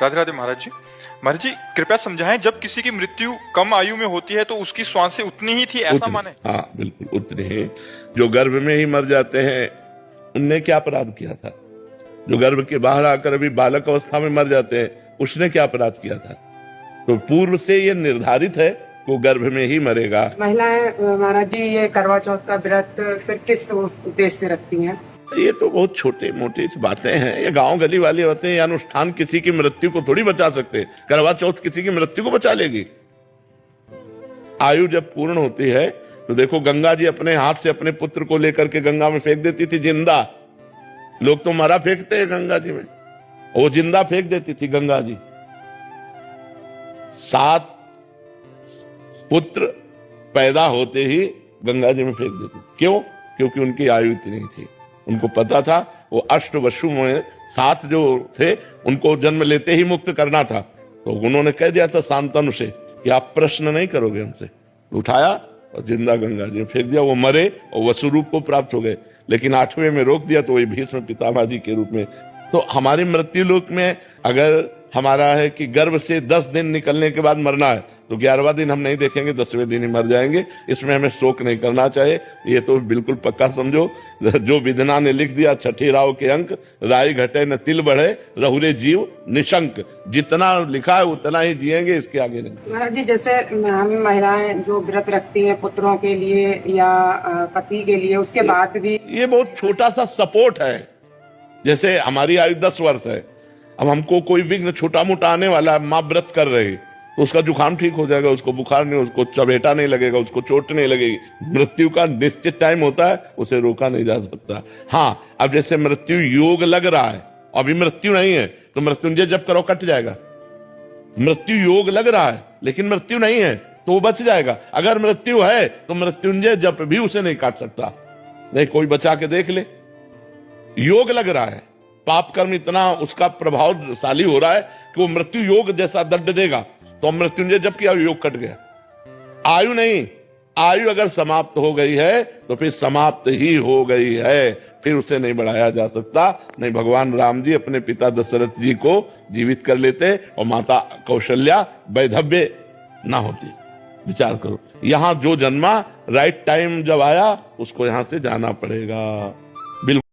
राधे राधे महाराज जी। महाराज जी कृपया समझाएं, जब किसी की मृत्यु कम आयु में होती है तो उसकी श्वासें उतनी ही थी, ऐसा माने? हाँ बिल्कुल उतने ही। जो गर्भ में ही मर जाते हैं उनने क्या अपराध किया था? जो गर्भ के बाहर आकर अभी बालक अवस्था में मर जाते हैं उसने क्या अपराध किया था? तो पूर्व से ये निर्धारित है वो गर्भ में ही मरेगा। महिलाएं महाराज जी ये करवा चौथ का व्रत फिर किस उद्देश्य से रखती हैं? ये तो बहुत छोटे मोटे बातें हैं, ये गांव गली वाली बातें। ये अनुष्ठान किसी की मृत्यु को थोड़ी बचा सकते। करवा चौथ किसी की मृत्यु को बचा लेगी? आयु जब पूर्ण होती है तो देखो, गंगा जी अपने हाथ से अपने पुत्र को लेकर के गंगा में फेंक देती थी जिंदा। लोग तो मरा फेंकते हैं गंगा जी में, वो जिंदा फेंक देती थी गंगा जी। 7 पुत्र पैदा होते ही गंगा जी में फेंक देती थी। क्यों? क्योंकि उनकी आयु इतनी थी। उनको पता था वो अष्टवसु में 7 जो थे उनको जन्म लेते ही मुक्त करना था। तो उन्होंने कह दिया था शांतनु से कि आप प्रश्न नहीं करोगे हमसे। उठाया और जिंदा गंगा जी में फेंक दिया। वो मरे और वसु रूप को प्राप्त हो गए। लेकिन 8वें में रोक दिया तो वही भीष्म पितामह जी के रूप में। तो हमारी मृत्यु लोक में अगर हमारा है कि गर्भ से 10 दिन निकलने के बाद मरना है तो 11वां दिन हम नहीं देखेंगे, 10वें दिन ही मर जाएंगे। इसमें हमें शोक नहीं करना चाहिए। ये तो बिल्कुल पक्का समझो, जो विधना ने लिख दिया 6ठे राव के अंक, राय घटे न तिल बढ़े रहुरे जीव निशंक। जितना लिखा है उतना ही जिएंगे, इसके आगे नहीं। महाराज जी जैसे हम महिलाएं जो व्रत रखती हैं पुत्रों के लिए या पति के लिए, उसके बाद भी ये बहुत छोटा सा सपोर्ट है। जैसे हमारी आयु 10 वर्ष है, अब हमको कोई विघ्न छोटा मोटा आने वाला है, माँ व्रत कर रही तो उसका जुकाम ठीक हो जाएगा, उसको बुखार नहीं, उसको चबेटा नहीं लगेगा, उसको चोट नहीं लगेगी। मृत्यु का निश्चित टाइम होता है, उसे रोका नहीं जा सकता। हाँ, अब जैसे मृत्यु योग लग रहा है, अभी मृत्यु नहीं है तो मृत्युंजय जप करो कट जाएगा। मृत्यु योग लग रहा है लेकिन मृत्यु नहीं है तो वो बच जाएगा। अगर मृत्यु है तो मृत्युंजय जप भी उसे नहीं काट सकता। नहीं, कोई बचा के देख ले। योग लग रहा है, पाप कर्म इतना उसका प्रभावशाली हो रहा है कि वो मृत्यु योग जैसा दंड देगा। तो मृत्युंजय जब किया योग कट गया। आयु नहीं, आयु अगर समाप्त हो गई है तो फिर समाप्त ही हो गई है, फिर उसे नहीं बढ़ाया जा सकता। नहीं, भगवान राम जी अपने पिता दशरथ जी को जीवित कर लेते और माता कौशल्या वैधव्य ना होती। विचार करो, यहां जो जन्मा राइट टाइम जब आया उसको यहां से जाना पड़ेगा। बिल्कुल।